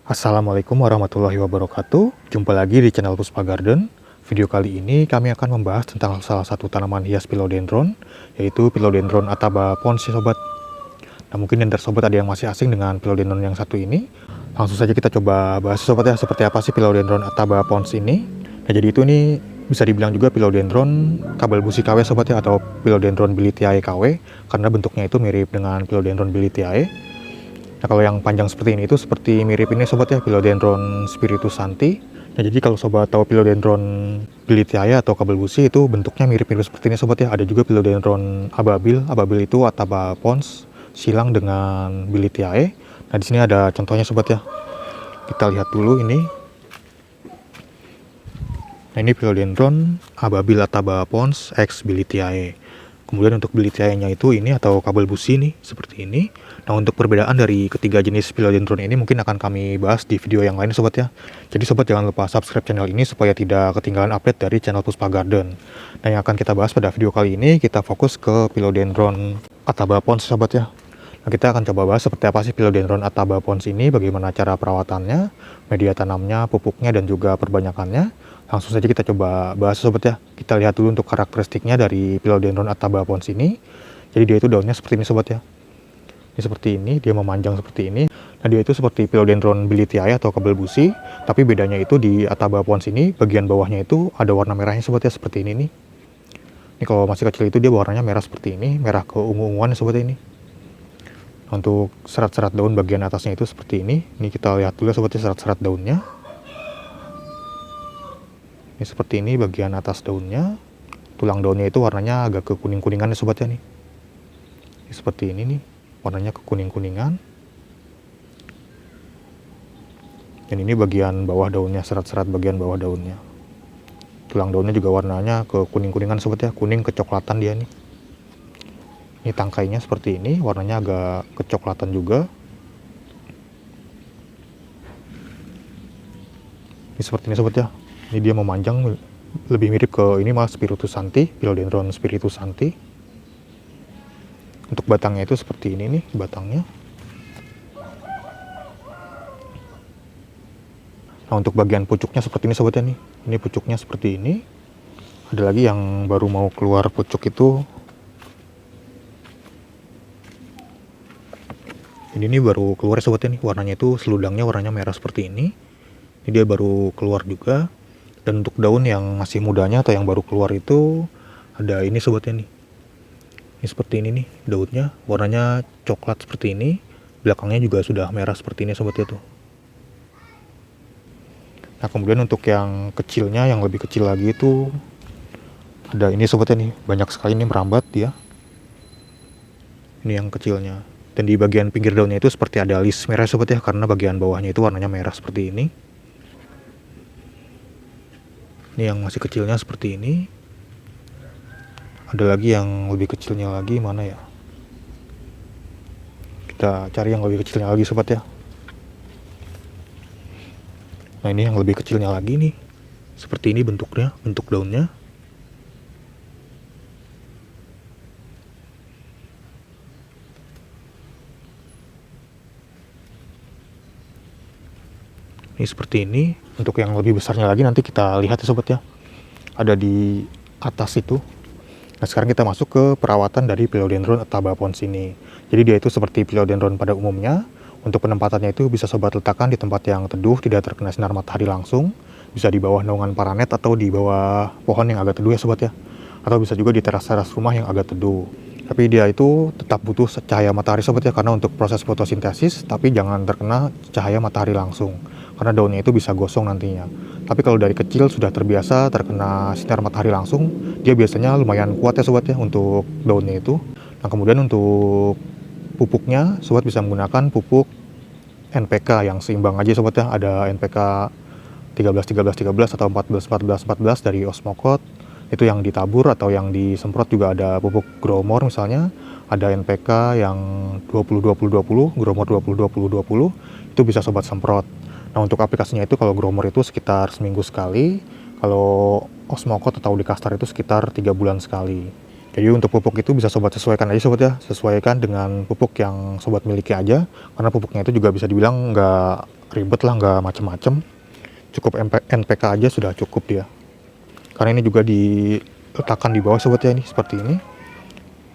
Assalamualaikum warahmatullahi wabarakatuh. Jumpa lagi di channel Puspa Garden. Video kali ini kami akan membahas tentang salah satu tanaman hias philodendron, yaitu philodendron Ataba pons ya sobat. Nah mungkin yang sobat ada yang masih asing dengan philodendron yang satu ini. Langsung saja kita coba bahas sobat ya, seperti apa sih philodendron Ataba pons ini. Nah jadi itu ini bisa dibilang juga philodendron kabel busi KW sobat ya, atau philodendron Bilithiae KW, karena bentuknya itu mirip dengan philodendron Bilithiae. Nah kalau yang panjang seperti ini itu seperti mirip ini sobat ya, philodendron spiritus santi. Nah jadi kalau sobat tahu philodendron Bilithiae atau kabel busi itu bentuknya mirip-mirip seperti ini sobat ya. Ada juga philodendron ababil, ababil itu Ataba pons silang dengan Bilithiae. Nah di sini ada contohnya sobat ya. Kita lihat dulu ini. Nah ini philodendron ababil Ataba pons X Bilithiae. Kemudian untuk Bilithiae-nya itu ini atau kabel busi nih seperti ini. Nah untuk perbedaan dari ketiga jenis philodendron ini mungkin akan kami bahas di video yang lain sobat ya. Jadi sobat jangan lupa subscribe channel ini supaya tidak ketinggalan update dari channel Puspa Garden. Nah yang akan kita bahas pada video kali ini kita fokus ke philodendron Ataba pons sobat ya. Nah kita akan coba bahas seperti apa sih philodendron Ataba pons ini, bagaimana cara perawatannya, media tanamnya, pupuknya dan juga perbanyakannya. Langsung saja kita coba bahas sobat ya. Kita lihat dulu untuk karakteristiknya dari philodendron Ataba pons ini. Jadi dia itu daunnya seperti ini sobat ya. Ini seperti ini, dia memanjang seperti ini. Nah dia itu seperti philodendron Bilithiae atau kabel busi, tapi bedanya itu di Ataba pons ini bagian bawahnya itu ada warna merahnya sobat ya, seperti ini nih. Ini kalau masih kecil itu dia warnanya merah seperti ini, merah keungu-unguan sobat ini. Untuk serat-serat daun bagian atasnya itu seperti ini. Ini kita lihat dulu sobat ya, serat-serat daunnya. Ini seperti ini bagian atas daunnya. Tulang daunnya itu warnanya agak ke kuning-kuningan ya sobat ya nih. Ini seperti ini nih, warnanya ke kuning-kuningan. Dan ini bagian bawah daunnya, serat-serat bagian bawah daunnya. Tulang daunnya juga warnanya ke kuning-kuningan sobat ya, kuning kecoklatan dia nih. Ini tangkainya seperti ini, warnanya agak kecoklatan juga. Ini seperti ini sobat ya. Ini dia memanjang, lebih mirip ke ini malah spiritus santi, philodendron spiritus santi. Untuk batangnya itu seperti ini nih, batangnya. Nah untuk bagian pucuknya seperti ini sobat ya nih. Ini pucuknya seperti ini. Ada lagi yang baru mau keluar pucuk itu. Ini nih baru keluar sobat ya nih. Warnanya itu seludangnya warnanya merah seperti ini. Ini dia baru keluar juga. Dan untuk daun yang masih mudanya atau yang baru keluar itu ada ini sobat ya nih. Ini seperti ini nih daunnya, warnanya coklat seperti ini. Belakangnya juga sudah merah seperti ini sobat ya tuh. Nah kemudian untuk yang kecilnya, yang lebih kecil lagi itu ada ini sobat ya nih, banyak sekali nih merambat dia. Ini yang kecilnya. Dan di bagian pinggir daunnya itu seperti ada list merah sobat ya, karena bagian bawahnya itu warnanya merah seperti ini. Ini yang masih kecilnya seperti ini. Ada lagi yang lebih kecilnya lagi, mana ya? Kita cari yang lebih kecilnya lagi sobat ya. Nah ini yang lebih kecilnya lagi nih. Seperti ini bentuknya, bentuk daunnya. Ini seperti ini. Untuk yang lebih besarnya lagi nanti kita lihat ya sobat ya. Ada di atas itu. Nah sekarang kita masuk ke perawatan dari philodendron Ataba pons ini. Jadi dia itu seperti philodendron pada umumnya. Untuk penempatannya itu bisa sobat letakkan di tempat yang teduh, tidak terkena sinar matahari langsung. Bisa di bawah naungan paranet atau di bawah pohon yang agak teduh ya sobat ya. Atau bisa juga di teras-teras rumah yang agak teduh. Tapi dia itu tetap butuh cahaya matahari sobat ya, karena untuk proses fotosintesis, tapi jangan terkena cahaya matahari langsung. Karena daunnya itu bisa gosong nantinya. Tapi kalau dari kecil sudah terbiasa terkena sinar matahari langsung, dia biasanya lumayan kuat ya sobat ya untuk daunnya itu. Nah kemudian untuk pupuknya, sobat bisa menggunakan pupuk NPK yang seimbang aja sobat ya. Ada NPK 13-13-13 atau 14-14-14 dari Osmokot. Itu yang ditabur atau yang disemprot. Juga ada pupuk Gromor misalnya. Ada NPK yang 20-20-20, Gromor 20-20-20. Itu bisa sobat semprot. Nah untuk aplikasinya itu kalau Gromor itu sekitar seminggu sekali. Kalau Osmokot atau Dikastar itu sekitar 3 bulan sekali. Jadi untuk pupuk itu bisa sobat sesuaikan aja sobat ya, sesuaikan dengan pupuk yang sobat miliki aja, karena pupuknya itu juga bisa dibilang nggak ribet lah, nggak macem-macem. Cukup NPK aja sudah cukup dia. Karena ini juga diletakkan di bawah sobat ya, ini seperti ini.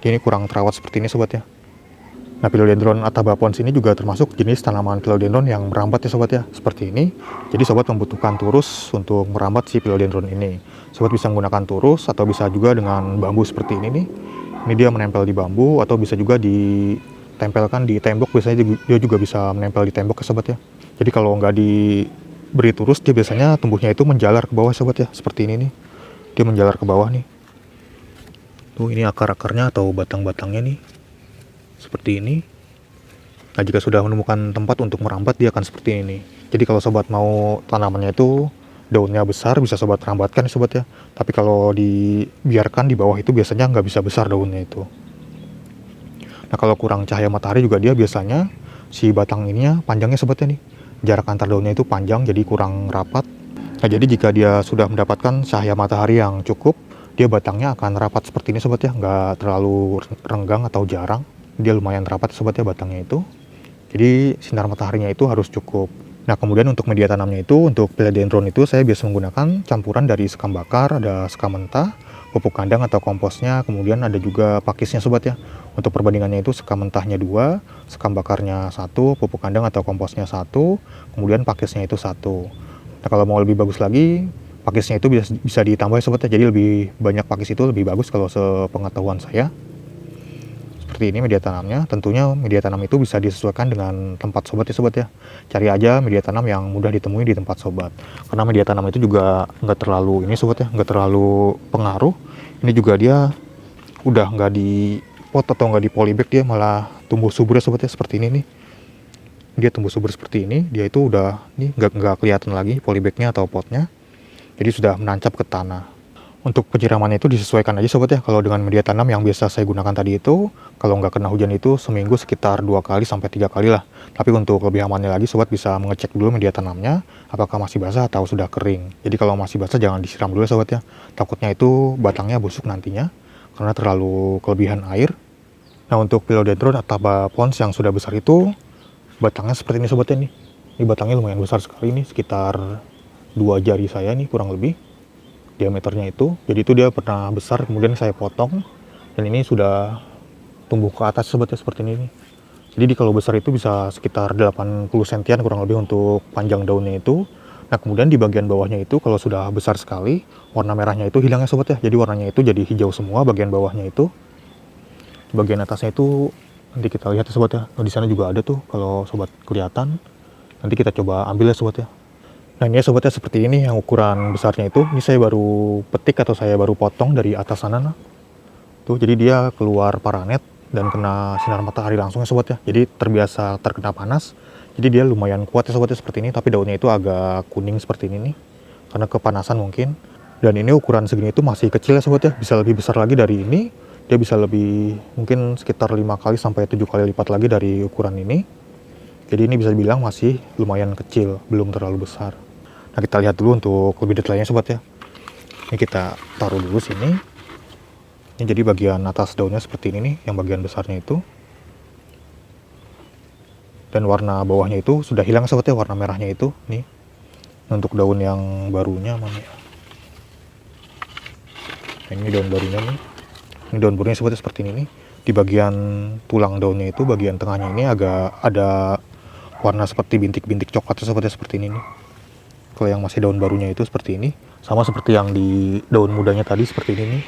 Ini kurang terawat seperti ini sobat ya. Nah, Philodendron Atabapons ini juga termasuk jenis tanaman philodendron yang merambat ya sobat ya, seperti ini. Jadi sobat membutuhkan turus untuk merambat si philodendron ini. Sobat bisa menggunakan turus atau bisa juga dengan bambu seperti ini nih. Ini dia menempel di bambu atau bisa juga ditempelkan di tembok. Biasanya dia juga bisa menempel di tembok ya sobat ya. Jadi kalau nggak diberi turus, dia biasanya tumbuhnya itu menjalar ke bawah sobat ya, seperti ini nih. Dia menjalar ke bawah nih. Tuh, ini akar-akarnya atau batang-batangnya nih. Seperti ini. Nah, jika sudah menemukan tempat untuk merambat, dia akan seperti ini. Jadi kalau sobat mau tanamannya itu daunnya besar, bisa sobat rambatkan ya sobat ya. Tapi kalau dibiarkan di bawah itu biasanya nggak bisa besar daunnya itu. Nah, kalau kurang cahaya matahari juga dia biasanya si batang ininya panjangnya sobat ya nih. Jarak antar daunnya itu panjang, jadi kurang rapat. Nah, jadi jika dia sudah mendapatkan cahaya matahari yang cukup, dia batangnya akan rapat seperti ini sobat ya, nggak terlalu renggang atau jarang. Dia lumayan rapat sobat ya batangnya itu. Jadi sinar mataharinya itu harus cukup. Nah, kemudian untuk media tanamnya itu, untuk philodendron itu saya biasa menggunakan campuran dari sekam bakar, ada sekam mentah, pupuk kandang atau komposnya, kemudian ada juga pakisnya sobat ya. Untuk perbandingannya itu sekam mentahnya 2, sekam bakarnya 1, pupuk kandang atau komposnya 1, kemudian pakisnya itu 1. Nah, kalau mau lebih bagus lagi, pakisnya itu bisa ditambah ya sobat ya. Jadi lebih banyak pakis itu lebih bagus kalau sepengetahuan saya. Seperti ini media tanamnya. Tentunya media tanam itu bisa disesuaikan dengan tempat sobat ya sobat ya. Cari aja media tanam yang mudah ditemui di tempat sobat. Karena media tanam itu juga nggak terlalu ini sobat ya, nggak terlalu pengaruh. Ini juga dia udah nggak di pot atau nggak di polybag, dia malah tumbuh subur ya sobat ya, seperti ini nih. Dia tumbuh subur seperti ini, dia itu udah nih nggak kelihatan lagi polybagnya atau potnya. Jadi sudah menancap ke tanah. Untuk penyiramannya itu disesuaikan aja sobat ya. Kalau dengan media tanam yang biasa saya gunakan tadi itu, kalau nggak kena hujan itu seminggu sekitar 2 kali sampai 3 kali lah. Tapi untuk lebih amannya lagi sobat bisa mengecek dulu media tanamnya apakah masih basah atau sudah kering. Jadi kalau masih basah jangan disiram dulu ya sobat ya. Takutnya itu batangnya busuk nantinya karena terlalu kelebihan air. Nah, untuk Philodendron Atabapons yang sudah besar itu batangnya seperti ini sobat ya nih. Ini batangnya lumayan besar sekali nih, sekitar 2 jari saya nih kurang lebih diameternya itu. Jadi itu dia pernah besar, kemudian saya potong dan ini sudah tumbuh ke atas sobat ya, seperti ini nih. Jadi kalau besar itu bisa sekitar 80 sentian kurang lebih untuk panjang daunnya itu. Nah, kemudian di bagian bawahnya itu kalau sudah besar sekali, warna merahnya itu hilangnya sobat ya. Jadi warnanya itu jadi hijau semua bagian bawahnya itu. Di bagian atasnya itu nanti kita lihat ya sobat ya. Nah, di sana juga ada tuh kalau sobat kelihatan. Nanti kita coba ambil ya sobat ya. Nah, ini ya sobat ya, seperti ini yang ukuran besarnya itu. Ini saya baru petik atau saya baru potong dari atas sana nah. Tuh, jadi dia keluar paranet dan kena sinar matahari langsung ya sobat ya. Jadi terbiasa terkena panas. Jadi dia lumayan kuat ya sobat ya, seperti ini. Tapi daunnya itu agak kuning seperti ini nih, karena kepanasan mungkin. Dan ini ukuran segini itu masih kecil ya sobat ya. Bisa lebih besar lagi dari ini. Dia bisa lebih mungkin sekitar 5 kali sampai 7 kali lipat lagi dari ukuran ini. Jadi ini bisa dibilang masih lumayan kecil, belum terlalu besar. Nah, kita lihat dulu untuk lebih detailnya sobat ya. Ini kita taruh dulu sini. Ini jadi bagian atas daunnya seperti ini nih, yang bagian besarnya itu. Dan warna bawahnya itu sudah hilang sobat ya, warna merahnya itu nih. Untuk daun yang barunya mana ya? Nah, ini daun barunya nih. Ini daun barunya sobat ya, seperti ini nih. Di bagian tulang daunnya itu, bagian tengahnya ini agak ada warna seperti bintik-bintik coklat sobat ya, seperti ini nih. Kalau yang masih daun barunya itu seperti ini, sama seperti yang di daun mudanya tadi seperti ini nih.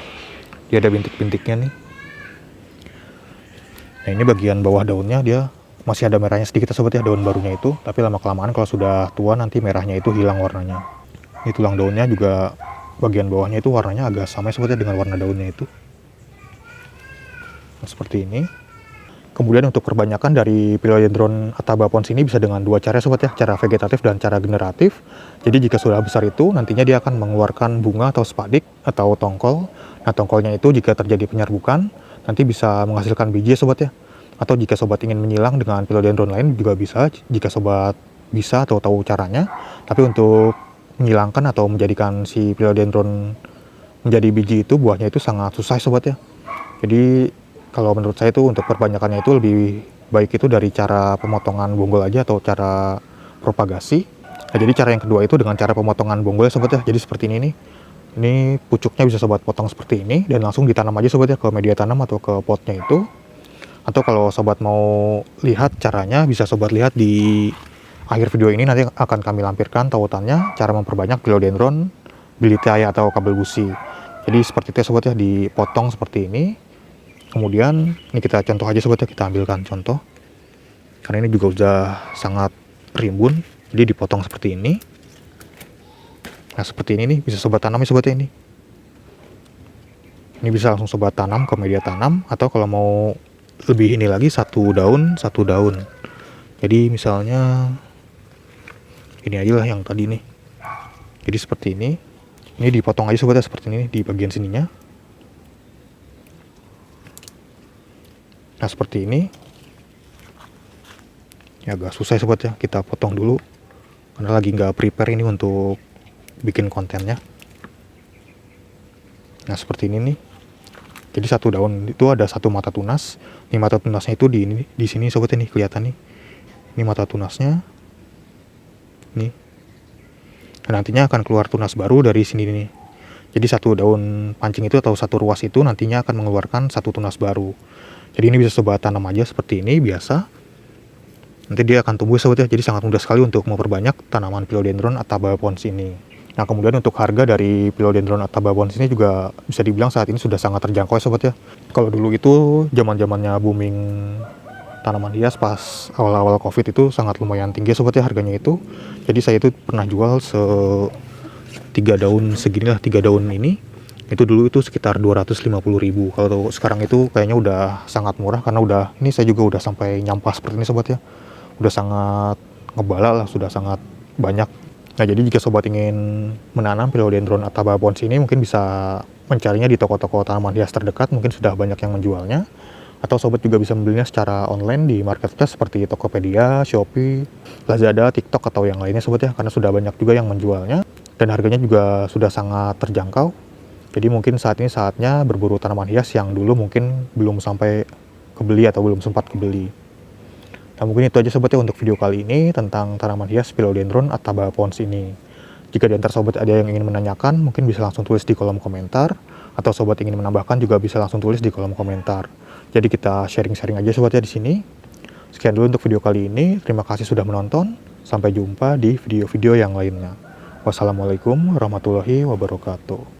Dia ada bintik-bintiknya nih. Nah, ini bagian bawah daunnya dia masih ada merahnya sedikit sobat ya, daun barunya itu. Tapi lama-kelamaan kalau sudah tua nanti merahnya itu hilang warnanya. Ini tulang daunnya juga bagian bawahnya itu warnanya agak sama sobat ya dengan warna daunnya itu. Nah, seperti ini. Kemudian untuk perbanyakan dari Philodendron Atabapons ini bisa dengan 2 cara sobat ya, cara vegetatif dan cara generatif. Jadi jika sudah besar itu nantinya dia akan mengeluarkan bunga atau spadik atau tongkol. Nah, tongkolnya itu jika terjadi penyerbukan nanti bisa menghasilkan biji sobat ya. Atau jika sobat ingin menyilang dengan Philodendron lain juga bisa, jika sobat bisa atau tahu caranya. Tapi untuk menghilangkan atau menjadikan si Philodendron menjadi biji itu, buahnya itu sangat susah sobat ya. Jadi kalau menurut saya itu untuk perbanyakannya itu lebih baik itu dari cara pemotongan bonggol aja atau cara propagasi. Nah, jadi cara yang kedua itu dengan cara pemotongan bonggol ya sobat ya. Jadi seperti ini nih. Ini pucuknya bisa sobat potong seperti ini dan langsung ditanam aja sobat ya ke media tanam atau ke potnya itu. Atau kalau sobat mau lihat caranya, bisa sobat lihat di akhir video ini, nanti akan kami lampirkan tautannya cara memperbanyak philodendron bilithiae atau kabel busi. Jadi seperti itu ya sobat ya, dipotong seperti ini. Kemudian ini kita contoh aja sobat ya, kita ambilkan contoh. Karena ini juga udah sangat rimbun, jadi dipotong seperti ini. Nah seperti ini nih, bisa sobat tanam ya sobat ya ini. Ini bisa langsung sobat tanam ke media tanam, atau kalau mau lebih ini lagi, satu daun. Jadi misalnya ini aja lah yang tadi nih. Jadi seperti ini dipotong aja sobat ya, seperti ini di bagian sininya. Nah seperti ini. Ya agak susah ya sobat ya, kita potong dulu karena lagi nggak prepare ini untuk bikin kontennya. Nah seperti ini nih. Jadi satu daun itu ada satu mata tunas. Ini mata tunasnya itu di sini sobat ini kelihatan nih. Ini mata tunasnya. Nih. Dan nantinya akan keluar tunas baru dari sini nih. Jadi satu daun pancing itu atau satu ruas itu nantinya akan mengeluarkan satu tunas baru. Jadi ini bisa sobat tanam aja seperti ini biasa. Nanti dia akan tumbuh sobat ya. Jadi sangat mudah sekali untuk memperbanyak tanaman philodendron Attaba pons ini. Nah kemudian untuk harga dari philodendron Attaba pons ini juga bisa dibilang saat ini sudah sangat terjangkau ya sobat ya. Kalau dulu itu zaman-zamannya booming tanaman hias pas awal-awal covid itu sangat lumayan tinggi ya sobat ya harganya itu. Jadi saya itu pernah jual 3 daun segini lah, 3 daun ini. Itu dulu itu sekitar 250.000. Kalau sekarang itu kayaknya udah sangat murah karena ini saya juga udah sampai nyampah seperti ini sobat ya. Udah sangat ngebala lah, sudah sangat banyak. Nah jadi jika sobat ingin menanam philodendron Attaba pons ini, mungkin bisa mencarinya di toko-toko tanaman hias terdekat, mungkin sudah banyak yang menjualnya. Atau sobat juga bisa membelinya secara online di marketplace seperti Tokopedia, Shopee, Lazada, TikTok atau yang lainnya sobat ya, karena sudah banyak juga yang menjualnya dan harganya juga sudah sangat terjangkau. Jadi mungkin saat ini saatnya berburu tanaman hias yang dulu mungkin belum sampai kebeli atau belum sempat kebeli. Nah mungkin itu aja sobat ya untuk video kali ini tentang tanaman hias philodendron Attaba pons ini. Jika di antara sobat ada yang ingin menanyakan, mungkin bisa langsung tulis di kolom komentar. Atau sobat ingin menambahkan juga bisa langsung tulis di kolom komentar. Jadi kita sharing-sharing aja sobat ya di sini. Sekian dulu untuk video kali ini. Terima kasih sudah menonton. Sampai jumpa di video-video yang lainnya. Wassalamualaikum warahmatullahi wabarakatuh.